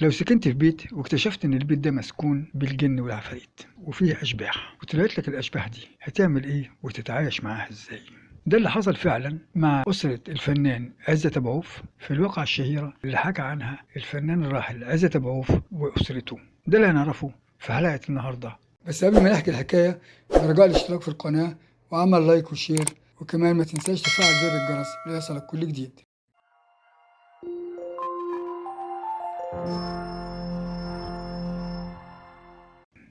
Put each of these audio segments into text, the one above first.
لو سكنت في بيت واكتشفت ان البيت ده مسكون بالجن والعفاريت وفيه اشباح وطلعت لك الاشباح دي، هتعمل ايه وتتعايش معاها ازاي؟ ده اللي حصل فعلا مع أسرة الفنان عزت أبو عوف في الواقعة الشهيرة اللي حكى عنها الفنان الراحل عزت أبو عوف وأسرته. ده اللي هنعرفه في حلقة النهاردة. بس قبل ما نحكي الحكاية، رجاء الاشتراك في القناة وعمل لايك وشير، وكمان ما تنساش تفعل زر الجرس ليصلك كل جديد.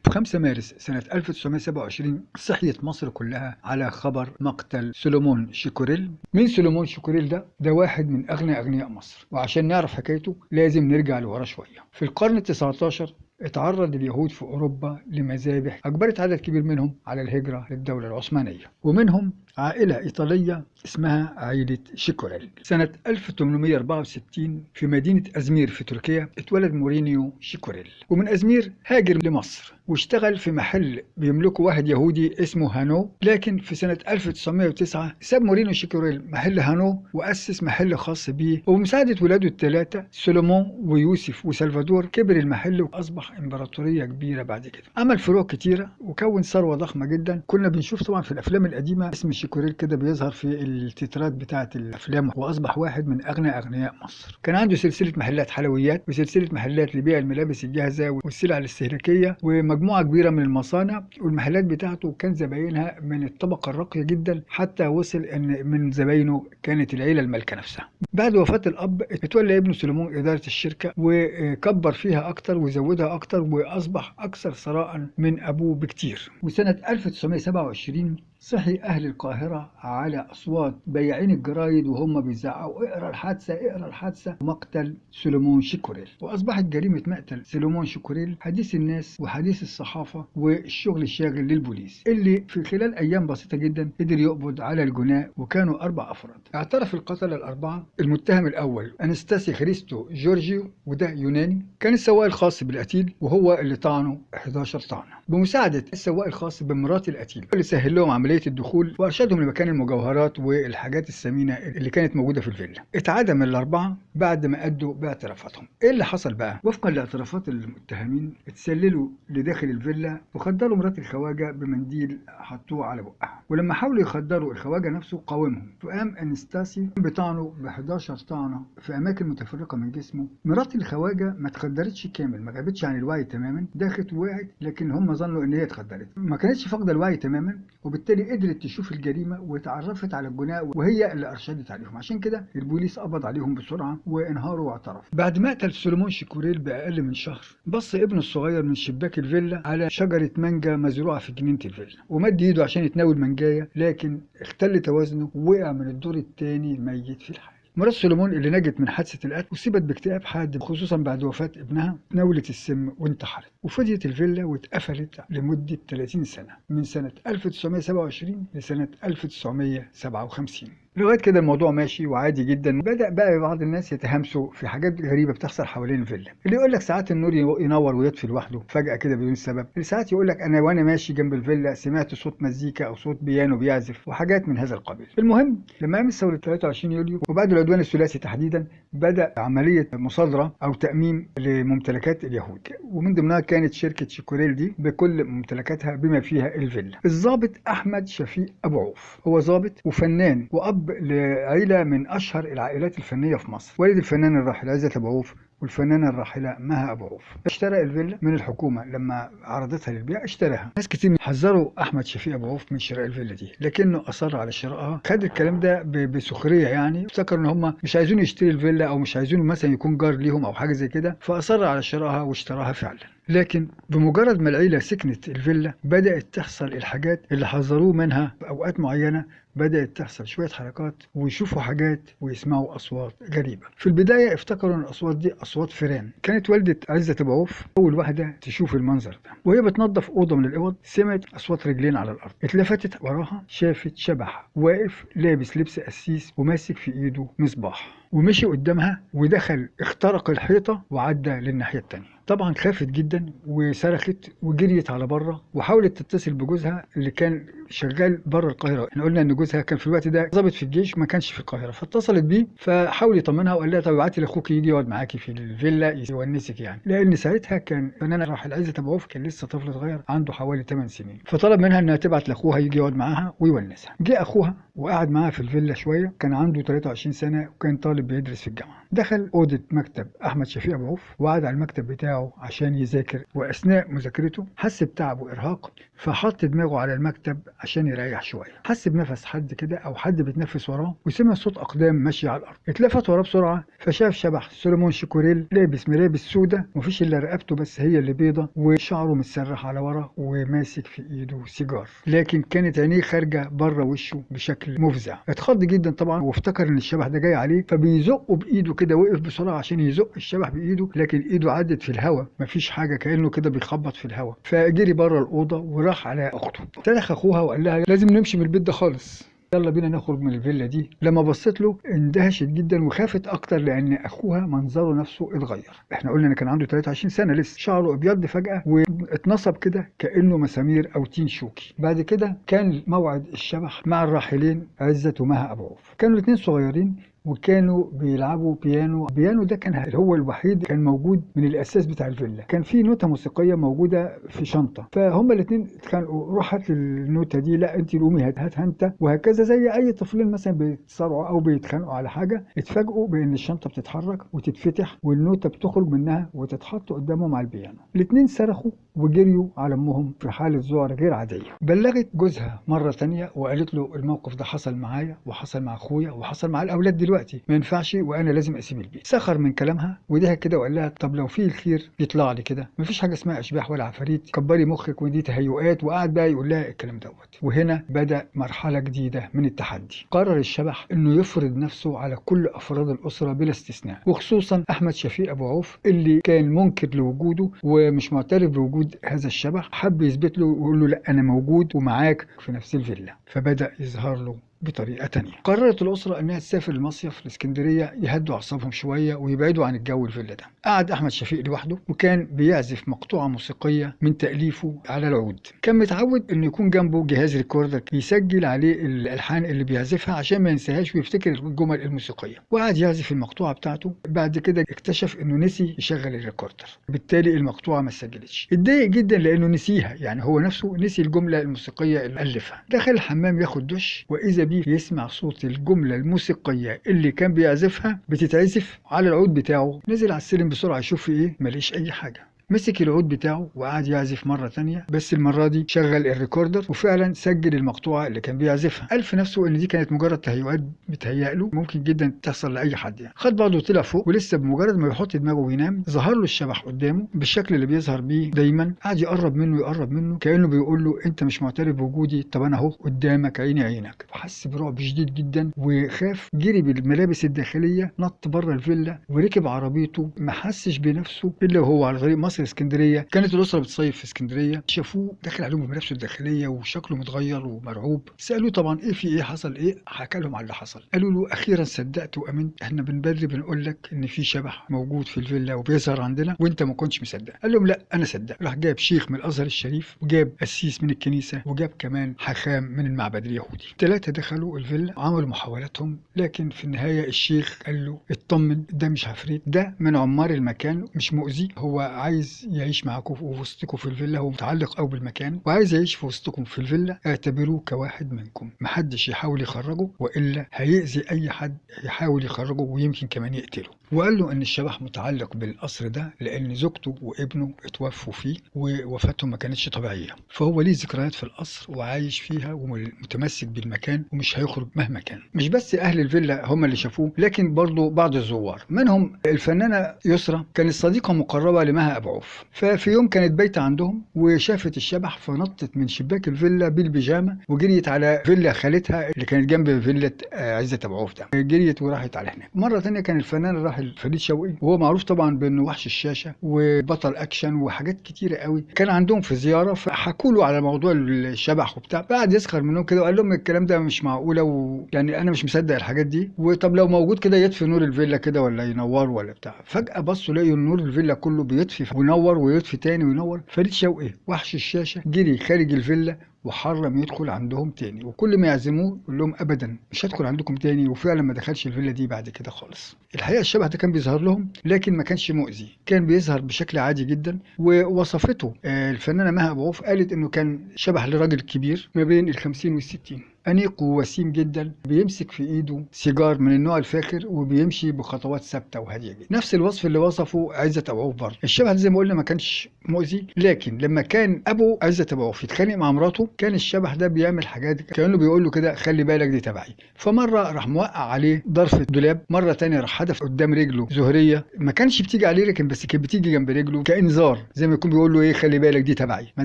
في 5 مارس سنة 1927 صحيت مصر كلها على خبر مقتل سولومون شيكوريل. مين سولومون شيكوريل ده؟ ده واحد من أغنى أغنياء مصر، وعشان نعرف حكايته لازم نرجع لورا شوية. في القرن ال19 اتعرض اليهود في أوروبا لمذابح أجبرت عدد كبير منهم على الهجرة للدولة العثمانية، ومنهم عائلة إيطالية اسمها عائلة شيكوريل. سنة 1864 في مدينة أزمير في تركيا اتولد مورينيو شيكوريل، ومن أزمير هاجر لمصر واشتغل في محل بيملكه واحد يهودي اسمه هانو. لكن في سنة 1909 ساب مورينيو شيكوريل محل هانو وأسس محل خاص بيه، وبمساعدة ولاده الثلاثة سولومون ويوسف وسلفادور كبر المحل وأصبح إمبراطورية كبيرة. بعد كده عمل فروع كتيرة وكون ثروة ضخمة جدا. كنا بنشوف طبعا في الأفلام القديمة اسم شيكوريل كده بيظهر في التترات بتاعة الأفلام، وأصبح واحد من أغنى أغنياء مصر. كان عنده سلسلة محلات حلويات وسلسلة محلات لبيع الملابس الجاهزة والسلع الاستهلاكية ومجموعة كبيرة من المصانع، والمحلات بتاعته كان زباينها من الطبقة الراقية جدا، حتى وصل ان من زباينه كانت العيلة المالكة نفسها. بعد وفاة الأب اتولى ابنه سولومون إدارة الشركة وكبر فيها أكتر وزودها أكتر وأصبح أكثر ثراء من أبوه بكتير. وسنة 1927 صحي أهل القاهرة على أصوات بياعين الجرايد وهم بيزعقوا اقرا الحادثة اقرا الحادثة مقتل سولومون شيكوريل. وأصبحت جريمة مقتل سولومون شيكوريل حديث الناس وحديث الصحافة والشغل الشاغل للبوليس، اللي في خلال أيام بسيطة جدا قدر يقبض على الجناة، وكانوا 4 أفراد. اعترف القتلة الأربعة. المتهم الأول أنستاسي خريستو جورجيو، وده يوناني، كان السواق الخاص بالقتيل وهو اللي طعنه 11 طعنة بمساعدة السواق الخاص بمرات القتيل اللي سهل لهم عملية الدخول وأرشدهم لمكان المجوهرات والحاجات الثمينة اللي كانت موجودة في الفيلا. اتعدم الأربعة بعد ما أدوا باعترافاتهم. إيه اللي حصل بقى؟ وفقا لاعترافات المتهمين اتسللوا لداخل الفيلا وخدروا مرات الخواجة بمنديل حطوه على بقها، ولما حاولوا يخدروا الخواجة نفسه قاومهم، فقام أنستاسي بطعنه ب11 طعنة في أماكن متفرقة من جسمه. مرات الخواجة ما اتخدرتش كامل، ما غابتش عن الوعي تماما، داخت ووقعت، لكن هم ظنوا ان هي اتخدرت، ما كانتش فاقده الوعي تماما، وبالتالي قدرت تشوف الجريمه وتعرفت على الجناة وهي اللي ارشدت عليهم. عشان كده البوليس قبض عليهم بسرعه وانهاروا واعترفوا. بعد ما قتل سولومون شيكوريل باقل من شهر، بص ابنه الصغير من شباك الفيلا على شجره مانجا مزروعه في جنينه الفيلا، ومد ايده عشان يتناول مانجايه، لكن اختل توازنه ووقع من الدور الثاني ميت في الحال. مرات سولومون اللي نجت من حادثة القتل أصيبت باكتئاب حاد، خصوصا بعد وفاة ابنها، ناولت السم وانتحرت، وفضيت الفيلا واتقفلت لمدة 30 سنة من سنة 1927 لسنة 1957. لغايه كده الموضوع ماشي وعادي جدا. بدأ بقى بعض الناس يتهمسوا في حاجات غريبه بتحصل حوالين الفيلا، اللي يقول لك ساعات النور ينور ويطفي لوحده فجاه كده بدون سبب، اللي ساعات يقول لك انا وانا ماشي جنب الفيلا سمعت صوت مزيكا او صوت بيانو بيعزف وحاجات من هذا القبيل. المهم لما قامت ثوره 23 يوليو وبعد العدوان الثلاثي تحديدا، بدأ عمليه مصادره او تأميم لممتلكات اليهود، ومن ضمنها كانت شركه شيكوريل دي بكل ممتلكاتها بما فيها الفيلا. الضابط احمد شفيق ابو عوف هو ضابط وفنان واب لعيلة من أشهر العائلات الفنية في مصر، والد الفنان الراحل عزت أبو عوف والفنانة الراحلة مها أبو عوف. اشترى الفيلا من الحكومة لما عرضتها للبيع، اشتراها. ناس كتير حذروا أحمد شفيق أبو عوف من شراء الفيلا دي، لكنه أصر على شرائها. خد الكلام ده بسخرية، يعني افتكر إن هم مش عايزين يشتري الفيلا أو مش عايزين مثلا يكون جار ليهم أو حاجة زي كده، فأصر على شرائها واشتراها فعلا. لكن بمجرد ما العيلة سكنت الفيلا بدأت تحصل الحاجات اللي حذروه منها في أوقات معينة. بدأت تحصل شوية حركات ويشوفوا حاجات ويسمعوا أصوات غريبة. في البداية افتكروا أن الأصوات دي أصوات فيران. كانت والدة عزت أبو عوف أول واحدة تشوف المنظر ده، وهي بتنظف أوضة من الأوض سمعت أصوات رجلين على الأرض. اتلفتت وراها شافت شبح واقف لابس لبس قسيس وماسك في إيده مصباح، ومشي قدامها ودخل اخترق الحيطة وعدى للناحية التانية. طبعا خافت جدا وصرخت وجريت على بره وحاولت تتصل بجوزها اللي كان شغال بره القاهره. احنا قلنا ان جوزها كان في الوقت ده ضابط في الجيش، ما كانش في القاهره، فاتصلت بيه فحاول يطمنها وقال لها طب ابعتي لاخوك يجي يقعد معاكي في الفيلا يونسك يعني، لان ساعتها كان فنان الراحل عزت ابو عوف كان لسه طفل صغير عنده حوالي 8 سنين، فطلب منها انها تبعت لاخوها يجي يقعد معاها ويونسها. جه اخوها وقعد معاها في الفيلا شويه، كان عنده 23 سنه وكان طالب بيدرس في الجامعه. دخل اوضه مكتب احمد شفيق ابو عوف وقعد على المكتب بتاعه عشان يذاكر، واثناء مذاكرته حس بتعب وارهاق، فحط دماغه على المكتب عشان يريح شويه. حس بنفس حد كده او حد بيتنفس وراه، وسمع صوت اقدام ماشيه على الارض. اتلفت وراه بسرعه فشاف شبح سولومون شيكوريل لابس ملابس سودة، مفيش الا رقبته بس هي اللي بيضه، وشعره متسرح على ورا، وماسك في ايده سيجار، لكن كانت عينيه خارجه بره وشه بشكل مفزع. اتخض جدا طبعا وافتكر ان الشبح ده جاي عليه، فبيزقه بايده كده، وقف بسرعه عشان يزق الشبح بايده، لكن ايده عدت في الهواء، مفيش حاجه، كانه كده بيخبط في الهواء. فجري بره الاوضه وراح على اخته، تلخ اخوها وقال لها لازم نمشي من البيت ده خالص، يلا بينا نخرج من الفيلا دي. لما بصت له اندهشت جدا وخافت اكتر لان اخوها منظره نفسه اتغير. احنا قلنا ان كان عنده 23 سنه لسه، شعره ابيض فجاه واتنصب كده كانه مسامير او تين شوكي. بعد كده كان موعد الشبح مع الراحلين عزت ومها ابو عوف. كانوا الاثنين صغيرين وكانوا بيلعبوا بيانو. البيانو ده كان هو الوحيد كان موجود من الاساس بتاع الفيلا، كان في نوتة موسيقية موجودة في شنطة، فهم الاثنين اتخانقوا، روح هات النوتة دي، لا انت قومي هاتها انت، وهكذا زي اي طفلين مثلا بيتصارعوا او بيتخانقوا على حاجة. اتفاجئوا بان الشنطة بتتحرك وتتفتح والنوتة بتخرج منها وتتحط قدامهم على البيانو. الاثنين صرخوا وجريوا على امهم في حالة ذعر غير عادية. بلغت جوزها مرة تانية وقالت له الموقف ده حصل معايا وحصل مع اخويا وحصل مع الاولاد دلوقتي، ما ينفعش وانا لازم اسيب البيت. سخر من كلامها وضحك كده وقال لها طب لو في الخير يطلع لي كده، مفيش حاجه اسمها اشباح ولا عفاريت، كبري مخك ودي تهيؤات. وقعد بقى يقول لها الكلام دوت. وهنا بدا مرحله جديده من التحدي. قرر الشبح انه يفرض نفسه على كل افراد الاسره بلا استثناء، وخصوصا احمد شفيق ابو عوف اللي كان منكر لوجوده ومش معترف بوجود هذا الشبح. حب يثبت له ويقول له لا انا موجود ومعاك في نفس الفيلا، فبدا يظهر له بطريقة تانية. قررت الأسرة أنها تسافر المصيف الإسكندرية يهدوا أعصابهم شوية ويبعدوا عن الجو الفيلا ده. قعد أحمد شفيق لوحده وكان بيعزف مقطوعة موسيقية من تأليفه على العود. كان متعود إنه يكون جنبه جهاز ريكوردر يسجل عليه الألحان اللي بيعزفها عشان ما ينساهاش ويفتكر الجمل الموسيقية، وقعد يعزف المقطوعة بتاعته. بعد كده اكتشف إنه نسي يشغل الريكوردر، بالتالي المقطوعة ما سجلتش. اتضايق جدا لأنه نسيها، يعني هو نفسه نسي الجملة الموسيقية اللي ألفها. دخل الحمام ياخد دش، وإذا يسمع صوت الجملة الموسيقية اللي كان بيعزفها بتتعزف على العود بتاعه. نزل على السلم بسرعة يشوف في ايه، ماليش اي حاجة. مسك العود بتاعه وقعد يعزف مرة تانية، بس المرة دي شغل الريكوردر وفعلا سجل المقطوعة اللي كان بيعزفها. قال في نفسه ان دي كانت مجرد تهيؤات بتهيأ ممكن جدا تحصل لأي حد يعني. خد بعضه وطلع فوق، ولسه بمجرد ما يحط دماغه وينام ظهر له الشبح قدامه بالشكل اللي بيظهر بيه دايما. قعد يقرب منه كأنه بيقول له انت مش معترف بوجودي، طب انا اهو قدامك عيني عينك. فحس برعب شديد جدا وخاف، جري بالملابس الداخلية، نط بره الفيلا وركب عربيته. ما حسش بنفسه الا وهو على طريق مصر اسكندريه. كانت الاسره بتصيف في اسكندريه، شافوه داخل عليهم بملابسه الداخليه وشكله متغير ومرعوب. سالوه طبعا ايه في ايه، حصل ايه، حكى لهم على اللي حصل. قالوا له اخيرا صدقت وامنت، احنا بنبرر بنقول لك ان في شبح موجود في الفيلا وبيظهر عندنا وانت ما كنتش مصدق. قال لهم لا انا صدق. راح جاب شيخ من الازهر الشريف وجاب قسيس من الكنيسه وجاب كمان حاخام من المعبد اليهودي. الثلاثه دخلوا الفيلا عملوا محاولاتهم، لكن في النهايه الشيخ قال له اطمن، ده مش عفريت، ده من عمار المكان، مش مؤذي، هو عايز يعيش معاكم ووسطكم في الفيلا، هو متعلق قوي بالمكان وعايز يعيش في وسطكم في الفيلا، اعتبروه كواحد منكم، محدش يحاول يخرجه والا هيأذي اي حد يحاول يخرجه ويمكن كمان يقتله. وقال له ان الشبح متعلق بالقصر ده لان زوجته وابنه اتوفوا فيه ووفاتهم ما كانتش طبيعيه، فهو ليه ذكريات في القصر وعايش فيها ومتمسك بالمكان ومش هيخرج مهما كان. مش بس اهل الفيلا هم اللي شافوه، لكن برضه بعض الزوار، منهم الفنانه يسرا كانت صديقه مقربه لمها ابو عوف. ففي يوم كانت بايته عندهم وشافت الشبح فنطت من شباك الفيلا بالبيجامه وجريت على فيلا خالتها اللي كانت جنب فيلا عزت ابو عوف ده، جريت وراحت على هناك. مره ثانيه كان الفنان الراحل فريد شوقي وهو معروف طبعا بانه وحش الشاشه وبطل اكشن وحاجات كتيره قوي، كان عندهم في زياره فحكوا له على موضوع الشبح وبتاع، بعد يسخر منهم كده وقال لهم الكلام ده مش معقوله يعني انا مش مصدق الحاجات دي، وطب لو موجود كده يطفي نور الفيلا كده ولا ينور ولا بتاع. فجاه بصوا لقوا نور الفيلا كله بيطفي وينور ويطفي تاني وينور. فريد شوقي وحش الشاشة جري خارج الفيلا وحرم يدخل عندهم تاني، وكل ما يعزموه يقول لهم ابدا مش هدخل عندكم تاني، وفعلا ما دخلش الفيلا دي بعد كده خالص. الحقيقه الشبح ده كان بيظهر لهم لكن ما كانش مؤذي، كان بيظهر بشكل عادي جدا. ووصفته الفنانه مها ابو عوف، قالت انه كان شبح لراجل كبير ما بين ال50 وال60، أنيق ووسيم جدا، بيمسك في إيده سيجار من النوع الفاخر وبيمشي بخطوات ثابتة وهادية جدا. نفس الوصف اللي وصفه عزت أبو عوف برضه. الشبح زي ما قلنا ما كانش مؤذي، لكن لما كان أبو عزت أبو عوف يتخانق مع مراته كان الشبح ده بيعمل حاجات كأنه بيقول له كده خلي بالك دي تبعي. فمرة راح موقع عليه ضرفة دولاب، مرة تانية راح حدف قدام رجله زهرية ما كانش بتيجي عليه لكن بس كانت بتيجي جنب رجله كإنذار، زي ما يكون بيقول له إيه خلي بالك دي تبعي ما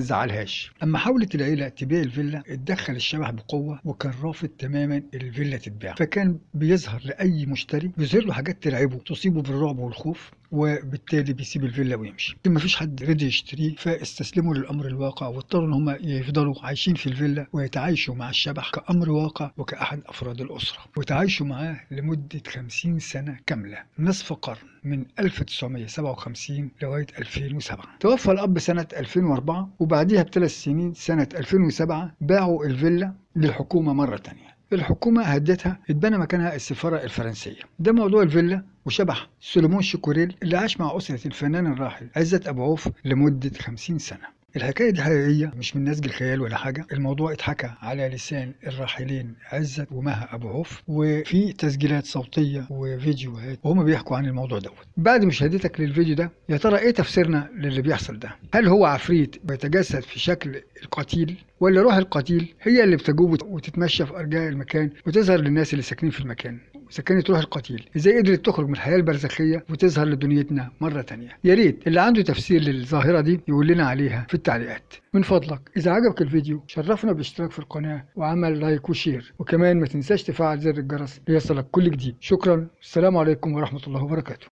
تزعلهاش. أما حاولت العيلة تبيع الفيلا اتدخل الشبح بقوة وكان رافض تماما الفيلا تتباع، فكان بيظهر لاي مشتري بيظهر له حاجات ترعبه تصيبه بالرعب والخوف، وبالتالي بيسيب الفيلا ويمشي. ما فيش حد رضي يشتريه فاستسلموا للامر الواقع واضطروا ان هم يفضلوا عايشين في الفيلا ويتعايشوا مع الشبح كامر واقع وكاحد افراد الاسره، وتعايشوا معاه لمده 50 سنه كامله، نصف قرن، من 1957 لغايه 2007. توفى الاب سنه 2004 وبعديها ب3 سنين سنه 2007 باعوا الفيلا للحكومة مرة تانية. الحكومة هدتها اتبنى مكانها السفارة الفرنسية. ده موضوع الفيلا وشبح سليمون شيكوريل اللي عاش مع أسرة الفنان الراحل عزت أبو عوف لمدة 50 سنة. الحكاية دي حقيقية مش من نسج الخيال ولا حاجة، الموضوع اتحكى على لسان الراحلين عزت ومها أبو عوف، وفي تسجيلات صوتية وفيديوهات وهم بيحكوا عن الموضوع دوت. بعد مشاهدتك للفيديو ده يا ترى ايه تفسيرنا للي بيحصل ده؟ هل هو عفريت بيتجسد في شكل القتيل، ولا روح القتيل هي اللي بتجوب وتتمشى في أرجاء المكان وتظهر للناس اللي ساكنين في المكان؟ إذا كانت روح القتيل ازاي قدرت تخرج من الحياة البرزخية وتظهر لدنيتنا مرة تانية؟ يا ريت اللي عنده تفسير للظاهرة دي يقول لنا عليها في التعليقات. من فضلك إذا عجبك الفيديو شرفنا بالاشتراك في القناة وعمل لايك وشير، وكمان ما تنساش تفعل زر الجرس ليصلك كل جديد. شكرا، السلام عليكم ورحمة الله وبركاته.